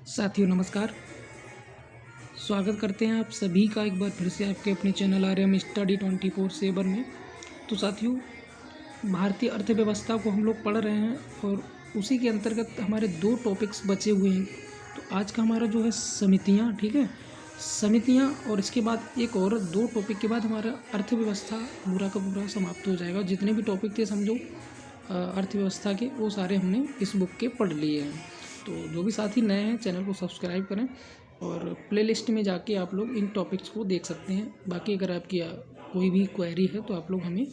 साथियों नमस्कार। स्वागत करते हैं आप सभी का एक बार फिर से आपके अपने चैनल आरएम स्टडी 24/7 में। तो साथियों, भारतीय अर्थव्यवस्था को हम लोग पढ़ रहे हैं और उसी के अंतर्गत हमारे दो टॉपिक्स बचे हुए हैं। तो आज का हमारा जो है समितियां, ठीक है, समितियां, और इसके बाद एक और दो टॉपिक के बाद हमारा अर्थव्यवस्था पूरा का पूरा समाप्त हो जाएगा। जितने भी टॉपिक थे समझो अर्थव्यवस्था के, वो सारे हमने इस बुक के पढ़ लिए हैं। तो जो भी साथी नए हैं चैनल को सब्सक्राइब करें और प्लेलिस्ट में जाके आप लोग इन टॉपिक्स को देख सकते हैं। बाकी अगर आपकी कोई भी क्वेरी है तो आप लोग हमें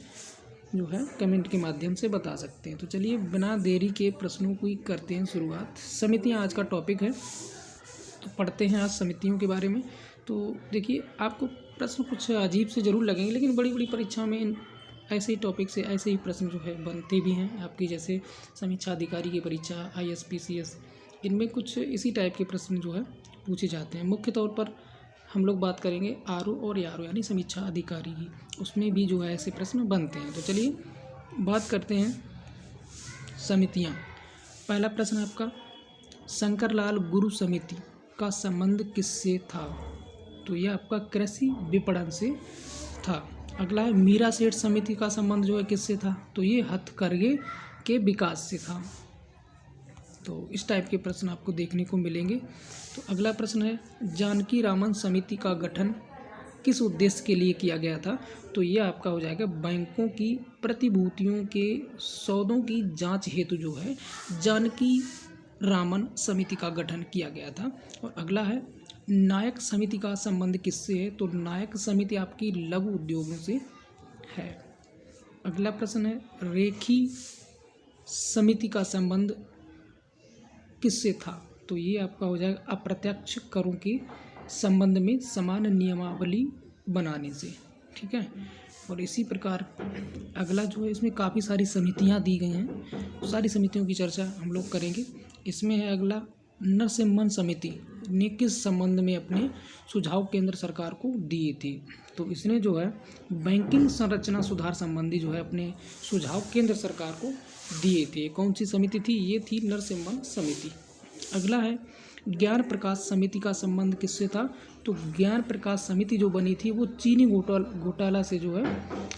जो है कमेंट के माध्यम से बता सकते हैं। तो चलिए बिना देरी के प्रश्नों की करते हैं शुरुआत। समितियां आज का टॉपिक है, तो पढ़ते हैं आज समितियों के बारे में। तो देखिए, आपको प्रश्न कुछ अजीब से ज़रूर लगेंगे, लेकिन बड़ी बड़ी परीक्षाओं में ऐसे ही टॉपिक से ऐसे ही प्रश्न जो है बनते भी हैं आपकी, जैसे समीक्षा अधिकारी की परीक्षा, ISPCS, इनमें कुछ इसी टाइप के प्रश्न जो है पूछे जाते हैं। मुख्य तौर पर हम लोग बात करेंगे RO और ARO यानी समीक्षा अधिकारी की, उसमें भी जो है ऐसे प्रश्न बनते हैं। तो चलिए बात करते हैं समितियां। पहला प्रश्न आपका, शंकरलाल गुरु समिति का संबंध किससे था? तो यह आपका कृषि विपणन से था। अगला है, मीरा सेठ समिति का संबंध जो है किससे था? तो ये हथकरघे के विकास से था। तो इस टाइप के प्रश्न आपको देखने को मिलेंगे। तो अगला प्रश्न है, जानकी रामन समिति का गठन किस उद्देश्य के लिए किया गया था? तो ये आपका हो जाएगा बैंकों की प्रतिभूतियों के सौदों की जांच हेतु जो है जानकी रामन समिति का गठन किया गया था। और अगला है, नायक समिति का संबंध किससे है? तो नायक समिति आपकी लघु उद्योगों से है। अगला प्रश्न है, रेखी समिति का संबंध किससे था? तो ये आपका हो जाएगा अप्रत्यक्ष करों के संबंध में समान नियमावली बनाने से, ठीक है। और इसी प्रकार अगला जो है, इसमें काफ़ी सारी समितियां दी गई हैं, सारी समितियों की चर्चा हम लोग करेंगे। इसमें है अगला, नरसिम्हन समिति ने किस संबंध में अपने सुझाव केंद्र सरकार को दिए थे? तो इसने जो है बैंकिंग संरचना सुधार संबंधी जो है अपने सुझाव केंद्र सरकार को दिए थे। कौन सी समिति थी? ये थी नरसिम्हन समिति। अगला है, ज्ञान प्रकाश समिति का संबंध किससे था? तो ज्ञान प्रकाश समिति जो बनी थी वो चीनी घोटाला से जो है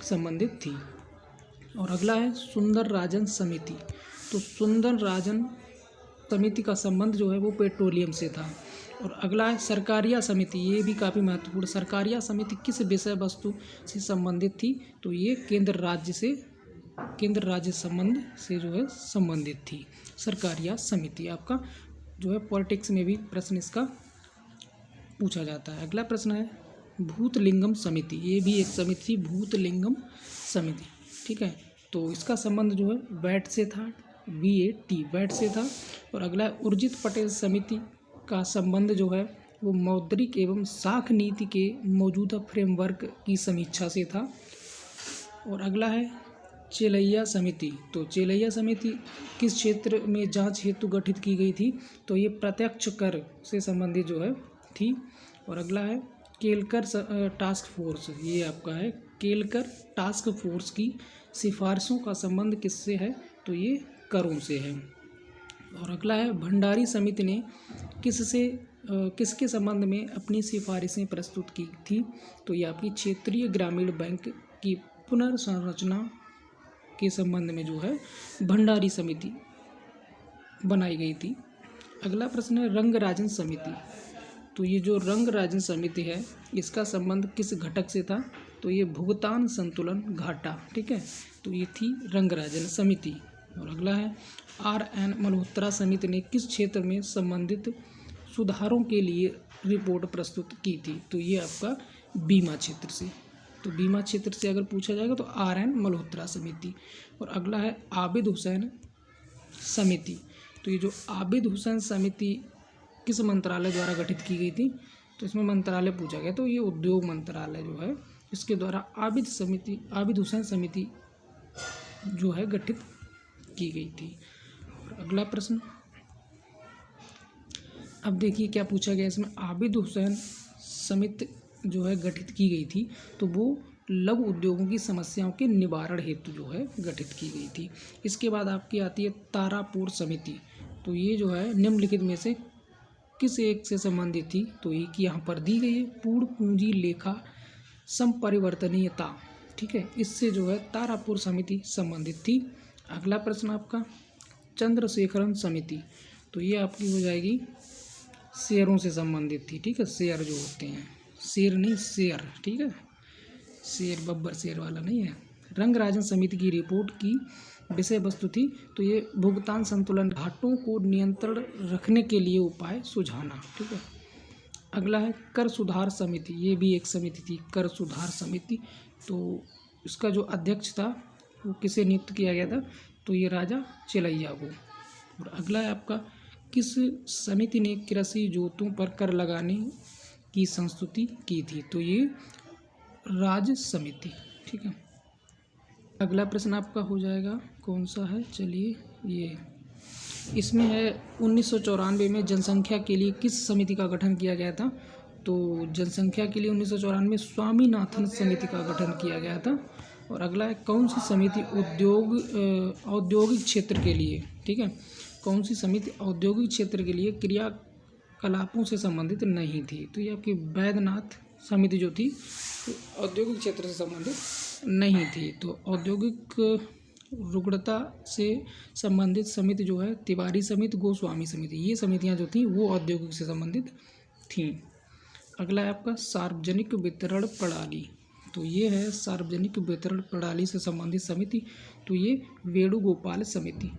संबंधित थी। और अगला है, सुंदर राजन समिति। तो सुंदर राजन समिति का संबंध जो है वो पेट्रोलियम से था। और अगला है, सरकारिया समिति, ये भी काफ़ी महत्वपूर्ण। सरकारिया समिति किस विषय वस्तु से संबंधित थी? तो ये केंद्र राज्य संबंध से जो है संबंधित थी सरकारिया समिति। आपका जो है पॉलिटिक्स में भी प्रश्न इसका पूछा जाता है। अगला प्रश्न है, भूतलिंगम समिति, ये भी एक समिति, भूतलिंगम समिति, ठीक है। तो इसका संबंध जो है वैट से था, वैट से था। और अगला है, उर्जित पटेल समिति का संबंध जो है वो मौद्रिक एवं साख नीति के मौजूदा फ्रेमवर्क की समीक्षा से था। और अगला है, चेलैया समिति। तो चेलैया समिति किस क्षेत्र में जांच हेतु गठित की गई थी? तो ये प्रत्यक्ष कर से संबंधित जो है थी। और अगला है, केलकर टास्क फोर्स, ये आपका है केलकर टास्क फोर्स की सिफारिशों का संबंध किससे है? तो ये करों से है। और अगला है, भंडारी समिति ने किसके संबंध में अपनी सिफारिशें प्रस्तुत की थी? तो ये आपकी क्षेत्रीय ग्रामीण बैंक की पुनर्संरचना के संबंध में जो है भंडारी समिति बनाई गई थी। अगला प्रश्न है, रंगराजन समिति। तो ये जो रंगराजन समिति है इसका संबंध किस घटक से था? तो ये भुगतान संतुलन घाटा, ठीक है। तो ये थी रंगराजन समिति। और अगला है, RN मल्होत्रा समिति ने किस क्षेत्र में संबंधित सुधारों के लिए रिपोर्ट प्रस्तुत की थी? तो ये आपका बीमा क्षेत्र से। तो बीमा क्षेत्र से अगर पूछा जाएगा तो RN मल्होत्रा समिति। और अगला है, आबिद हुसैन समिति। तो ये जो आबिद हुसैन समिति किस मंत्रालय द्वारा गठित की गई थी? तो इसमें मंत्रालय पूछा गया, तो ये उद्योग मंत्रालय जो है इसके द्वारा आबिद हुसैन समिति जो है गठित की गई थी। और अगला प्रश्न, अब देखिए क्या पूछा गया इसमें, आबिद हुसैन समिति जो है गठित की गई थी तो वो लघु उद्योगों की समस्याओं के निवारण हेतु जो है गठित की गई थी। इसके बाद आपकी आती है तारापुर समिति। तो ये जो है निम्नलिखित में से किस एक से संबंधित थी? तो एक यहाँ पर दी गई है, पूर्ण पूंजी लेखा संपरिवर्तनीयता, ठीक है, इससे जो है तारापुर समिति संबंधित थी। अगला प्रश्न आपका चंद्रशेखरन समिति, तो ये आपकी हो जाएगी शेयरों से संबंधित थी, ठीक है, शेयर जो होते हैं, शेर नहीं शेयर, ठीक है, शेर बब्बर शेर वाला नहीं है। रंगराजन समिति की रिपोर्ट की विषय वस्तु थी, तो ये भुगतान संतुलन घाटों को नियंत्रण रखने के लिए उपाय सुझाना, ठीक है। अगला है कर सुधार समिति, ये भी एक समिति थी, कर सुधार समिति, तो इसका जो अध्यक्ष था वो किसे नियुक्त किया गया था? तो ये राजा चेलैया को। और अगला है आपका किस समिति ने कृषि जोतों पर कर लगाने की संस्तुति की थी? तो ये राज समिति, ठीक है। अगला प्रश्न आपका हो जाएगा कौन सा है, चलिए ये इसमें है 1994 में जनसंख्या के लिए किस समिति का गठन किया गया था? तो जनसंख्या के लिए 1994 में स्वामीनाथन समिति का गठन किया गया था। और अगला है कौन सी समिति औद्योगिक क्षेत्र के लिए, ठीक है, कौन सी समिति औद्योगिक क्षेत्र के लिए क्रियाकलापों से संबंधित नहीं थी? तो ये आपकी वैद्यनाथ समिति जो थी औद्योगिक क्षेत्र से संबंधित नहीं थी। तो औद्योगिक रुग्णता से संबंधित समिति जो है तिवारी समिति, गोस्वामी समिति, ये समितियां जो थी वो औद्योगिक से संबंधित थीं। अगला है आपका सार्वजनिक वितरण प्रणाली, तो ये है सार्वजनिक वितरण प्रणाली से संबंधित समिति, तो ये वेणुगोपाल समिति।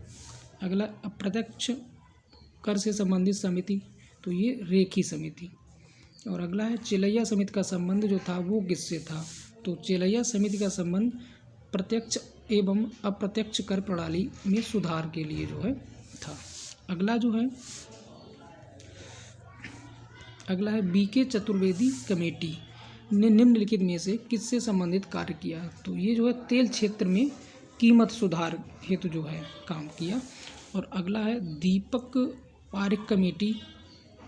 अगला अप्रत्यक्ष कर से संबंधित समिति, तो ये रेखी समिति। और अगला है चेलैया समिति का संबंध जो था वो किससे था? तो चेलैया समिति का संबंध प्रत्यक्ष एवं अप्रत्यक्ष कर प्रणाली में सुधार के लिए जो है था। अगला है बीके चतुर्वेदी कमेटी ने निम्नलिखित में से किससे संबंधित कार्य किया? तो ये जो है तेल क्षेत्र में कीमत सुधार हेतु जो है काम किया। और अगला है दीपक पारेख कमेटी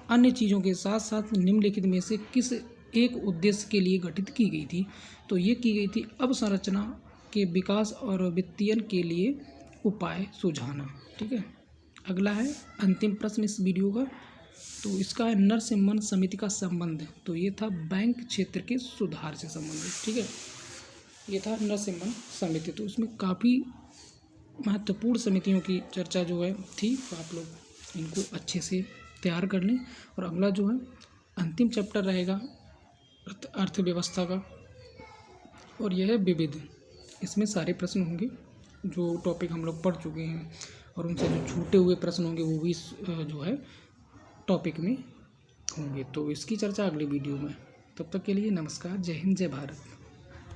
अन्य चीज़ों के साथ साथ निम्नलिखित में से किस एक उद्देश्य के लिए गठित की गई थी? तो ये की गई थी अवसंरचना के विकास और वित्तीयन के लिए उपाय सुझाना, ठीक है। अगला है अंतिम प्रश्न इस वीडियो का, तो इसका है नरसिम्हन समिति का संबंध, तो ये था बैंक क्षेत्र के सुधार से संबंधित, ठीक है, ये था नरसिम्हन समिति। तो इसमें काफ़ी महत्वपूर्ण समितियों की चर्चा जो है थी, तो आप लोग इनको अच्छे से तैयार कर लें। और अगला जो है अंतिम चैप्टर रहेगा अर्थव्यवस्था का, और यह है विविध, इसमें सारे प्रश्न होंगे जो टॉपिक हम लोग पढ़ चुके हैं, और उनसे जो छूटे हुए प्रश्न होंगे वो भी जो है टॉपिक में होंगे। तो इसकी चर्चा अगले वीडियो में, तब तक के लिए नमस्कार, जय हिंद, जय भारत।